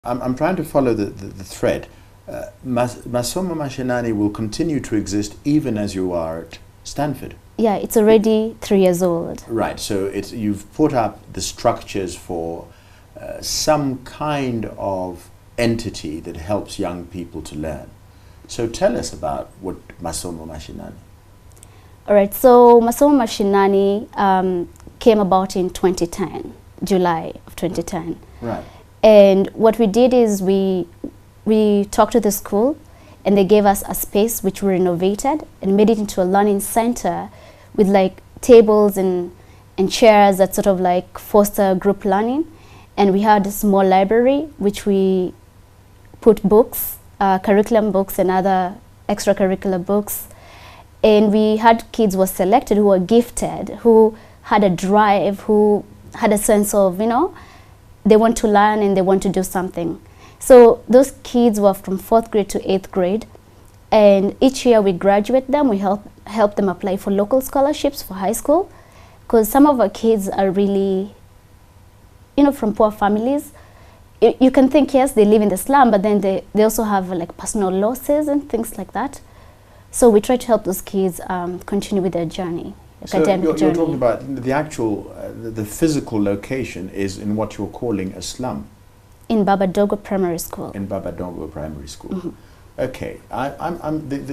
I'm trying to follow the thread. Masum Mashinani will continue to exist even as you are at Stanford. Yeah, it's already 3 years old. Right, so you've put up the structures for some kind of entity that helps young people to learn. So tell us about what Masum Mashinani. All right, so Masum Mashinani came about in 2010, July of 2010. Right. And what we did is we talked to the school, and they gave us a space which we renovated and made it into a learning center with like tables and chairs that sort of like foster group learning. And we had a small library which we put books, curriculum books and other extracurricular books. And we had kids who were selected, who were gifted, who had a drive, who had a sense of, you know, they want to learn and they want to do something. So those kids were from 4th grade to 8th grade. And each year we graduate them, we help them apply for local scholarships for high school. Because some of our kids are really, you know, from poor families. You can think, yes, they live in the slum, but then they also have like personal losses and things like that. So we try to help those kids continue with their journey. So you're talking about the actual, the physical location is in what you're calling a slum? In Babadogo Primary School. In Babadogo Primary School. Mm-hmm. Okay,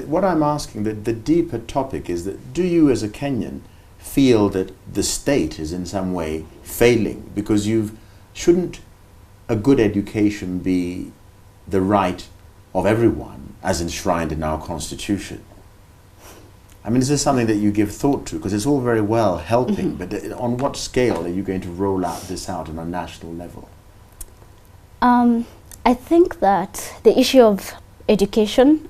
what I'm asking, the deeper topic is that do you as a Kenyan feel that the state is in some way failing? Because shouldn't a good education be the right of everyone as enshrined in our constitution? I mean, is this something that you give thought to? Because it's all very well helping, but on what scale are you going to roll out this out on a national level? I think that the issue of education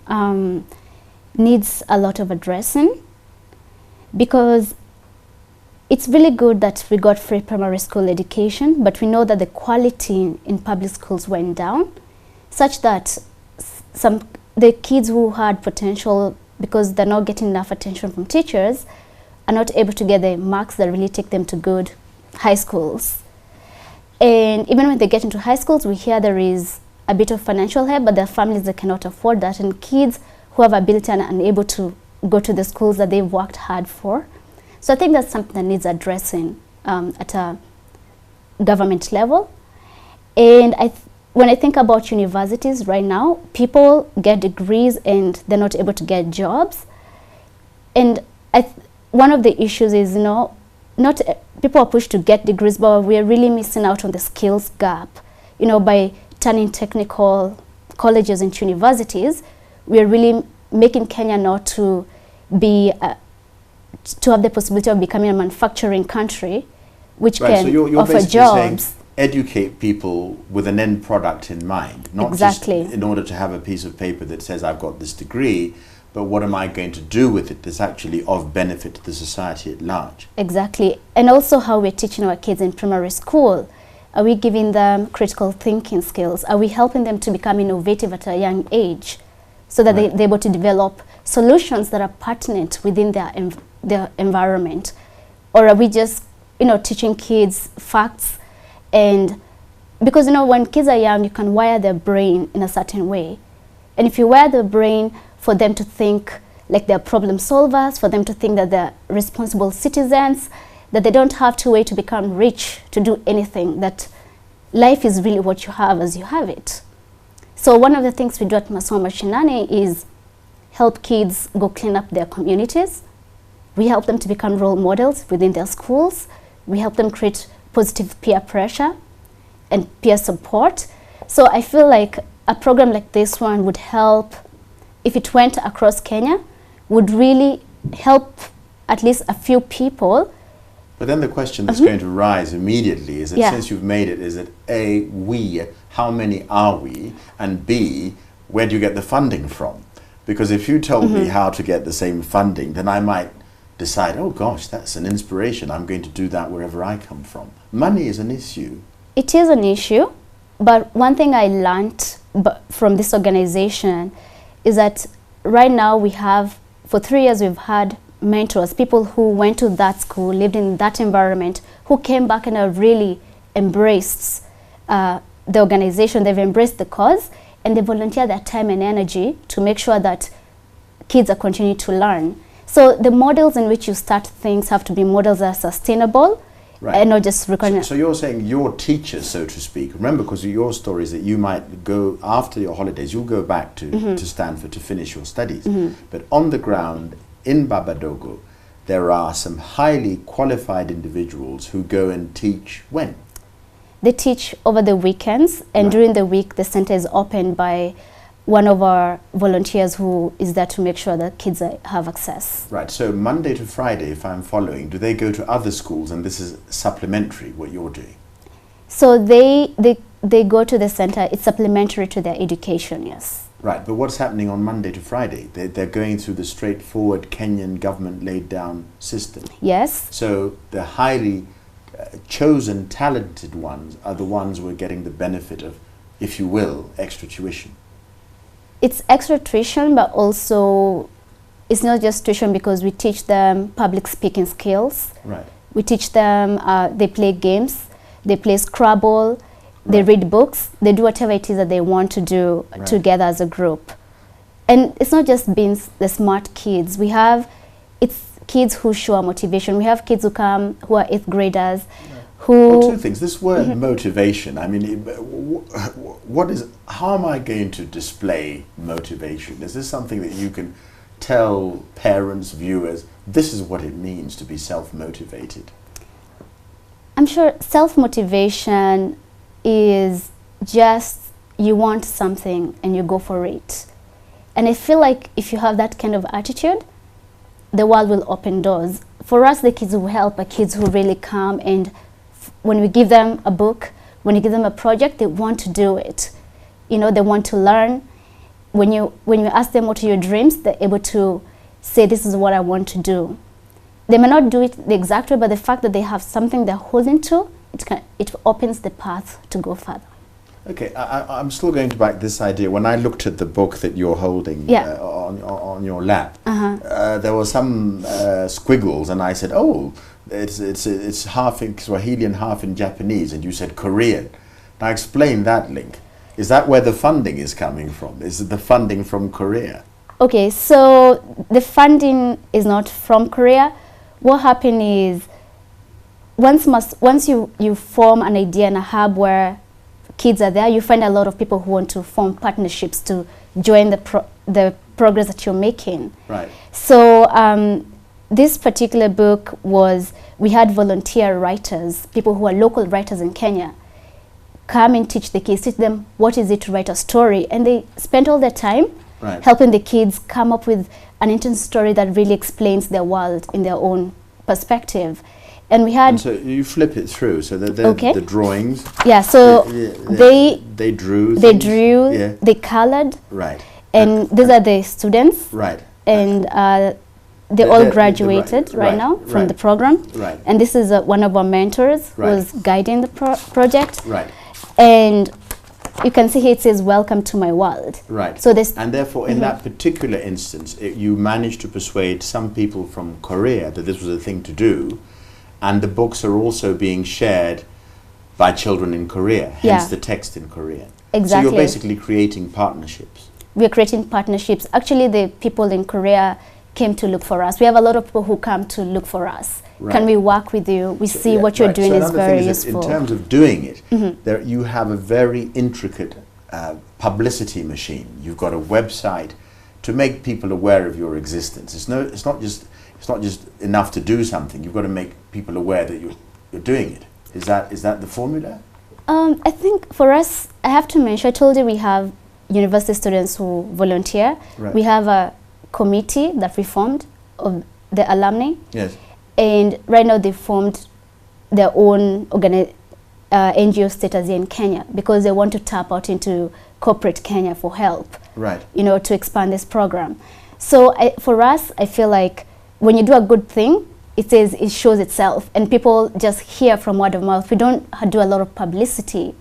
needs a lot of addressing, because it's really good that we got free primary school education, but we know that the quality in public schools went down, such that the kids who had potential, because they're not getting enough attention from teachers, are not able to get the marks that really take them to good high schools. And even when they get into high schools, we hear there is a bit of financial help, but there are families that cannot afford that, and kids who have ability and are unable to go to the schools that they've worked hard for. So I think that's something that needs addressing at a government level. And when I think about universities right now, people get degrees and they're not able to get jobs. And one of the issues is, you know, not people are pushed to get degrees, but we are really missing out on the skills gap. You know, by turning technical colleges into universities, we are really making Kenya not to be to have the possibility of becoming a manufacturing country, which right, can so you're offer basically jobs. Saying educate people with an end product in mind, not exactly. just in order to have a piece of paper that says I've got this degree, but what am I going to do with it that's actually of benefit to the society at large? Exactly. And also how we're teaching our kids in primary school. Are we giving them critical thinking skills? Are we helping them to become innovative at a young age so that they're able to develop solutions that are pertinent within their environment? Or are we just, you know, teaching kids facts? And because, you know, when kids are young, you can wire their brain in a certain way. And if you wire their brain for them to think like they're problem solvers, for them to think that they're responsible citizens, that they don't have to wait to become rich to do anything, that life is really what you have as you have it. So one of the things we do at Masum Mashinani is help kids go clean up their communities. We help them to become role models within their schools. We help them create positive peer pressure and peer support. So I feel like a program like this one would help, if it went across Kenya, would really help at least a few people. But then the question that's going to rise immediately is that since you've made it, is that A, we, how many are we? And B, where do you get the funding from? Because if you told me how to get the same funding, then I might decide, oh gosh, that's an inspiration. I'm going to do that wherever I come from. Money is an issue. It is an issue, but one thing I learned from this organization is that right now we have, for 3 years we've had mentors, people who went to that school, lived in that environment, who came back and have really embraced the organization, they've embraced the cause, and they volunteer their time and energy to make sure that kids are continuing to learn. So the models in which you start things have to be models that are sustainable, and not just recognize. So you're saying your teachers, so to speak, remember, because of your stories, that you might go after your holidays, you'll go back to Stanford to finish your studies. But on the ground in Babadogo, there are some highly qualified individuals who go and teach when? They teach over the weekends, and during the week the center is opened by one of our volunteers who is there to make sure that kids have access. Right, so Monday to Friday, if I'm following, do they go to other schools, and this is supplementary, what you're doing? So they go to the center, it's supplementary to their education, yes. Right, but what's happening on Monday to Friday? They're going through the straightforward Kenyan government laid down system. Yes. So the highly chosen, talented ones are the ones who are getting the benefit of, if you will, extra tuition. It's extra tuition, but also it's not just tuition, because we teach them public speaking skills. Right. We teach them, they play games, they play Scrabble, they read books, they do whatever it is that they want to do together as a group. And it's not just being the smart kids. It's kids who show motivation. We have kids who come, who are 8th graders, who... Well, two things. This word motivation, I mean, how am I going to display motivation? Is this something that you can tell parents, viewers, this is what it means to be self-motivated? I'm sure self-motivation is just you want something and you go for it. And I feel like if you have that kind of attitude, the world will open doors. For us, the kids who help are kids who really come, and when we give them a book, when you give them a project, they want to do it. You know, they want to learn. When you ask them what are your dreams, they're able to say, this is what I want to do. They may not do it the exact way, but the fact that they have something they're holding to, it opens the path to go further. Okay, I'm still going to back this idea. When I looked at the book that you're holding on your lap, there were some squiggles, and I said, oh, it's half in Swahili and half in Japanese, and you said Korean. Now explain that link. Is that where the funding is coming from? Is it the funding from Korea? Okay, so the funding is not from Korea. What happened is, once you form an idea and a hub where kids are there, you find a lot of people who want to form partnerships to join the progress that you're making. Right. So this particular book we had volunteer writers, people who are local writers in Kenya, come and teach the kids, teach them what is it to write a story. And they spent all their time helping the kids come up with an interesting story that really explains their world in their own perspective. And we had... And so you flip it through, so they're the drawings. Yeah, so they drew. They drew, they colored. Right. And these are the students. Right. And they all graduated now from the program. Right. And this is one of our mentors who was guiding the project. Right. And you can see here it says, welcome to my world. Right. So this, and therefore, in that particular instance, you managed to persuade some people from Korea that this was a thing to do, and the books are also being shared by children in Korea, hence the text in Korean. Exactly. So you're basically creating partnerships. We're creating partnerships. Actually, the people in Korea came to look for us. We have a lot of people who come to look for us. Right. Can we work with you? We see what you're doing is very useful. In terms of doing it, there you have a very intricate publicity machine. You've got a website to make people aware of your existence. It's not just enough to do something. You've got to make people aware that you're doing it. Is that the formula? I think for us, I have to mention, I told you we have university students who volunteer. Right. We have a committee that we formed of the alumni. Yes. And right now they formed their own NGO status here in Kenya because they want to tap out into corporate Kenya for help. Right. You know, to expand this program. So for us, I feel like when you do a good thing, it shows itself, and people just hear from word of mouth. We don't do a lot of publicity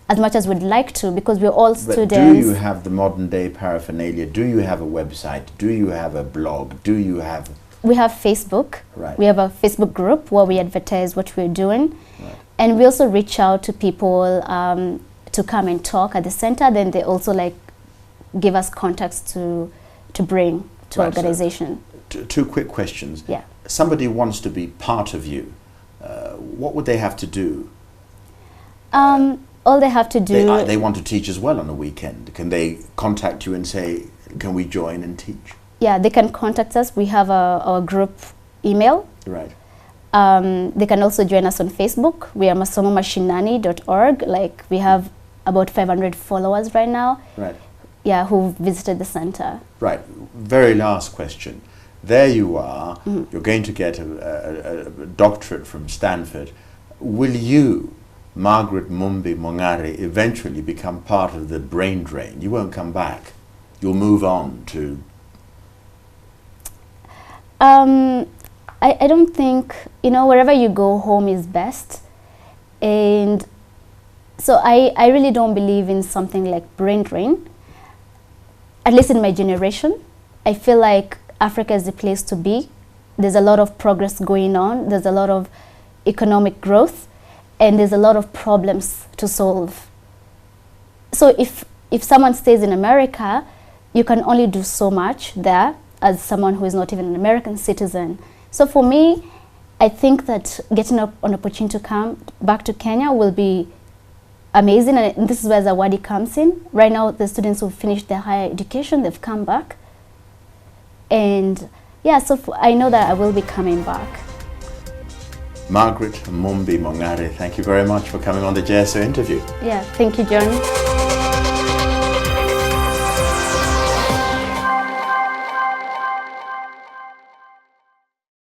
as much as we'd like to because we're all students. But do you have the modern day paraphernalia? Do you have a website? Do you have a blog? Do you have... We have Facebook. Right. We have a Facebook group where we advertise what we're doing. Right. And we also reach out to people to come and talk at the center, then they also like give us contacts to bring to organization. So, two quick questions. Yeah. Somebody wants to be part of you. What would they have to do? All they have to do... They want to teach as well on a weekend. Can they contact you and say, can we join and teach? Yeah, they can contact us. We have our group email. Right. They can also join us on Facebook. We are mashinani.org. Like, we have about 500 followers right now. Right. Yeah, who visited the center. Right. Very last question. There you are. You're going to get a doctorate from Stanford. Will you, Margaret Mumbi MONG'ARE, eventually become part of the brain drain? You won't come back. You'll move on to... I don't think, wherever you go, home is best. And so I really don't believe in something like brain drain. At least in my generation, I feel like Africa is the place to be. There's a lot of progress going on. There's a lot of economic growth, and there's a lot of problems to solve. So if someone stays in America, you can only do so much there as someone who is not even an American citizen. So for me, I think that getting an opportunity to come back to Kenya will be amazing, and this is where ZAWADI comes in. Right now, the students who finished their higher education, they've come back. And yeah, so I know that I will be coming back. Margaret Mumbi MONG'ARE, thank you very much for coming on the JSO interview. Yeah, thank you, John.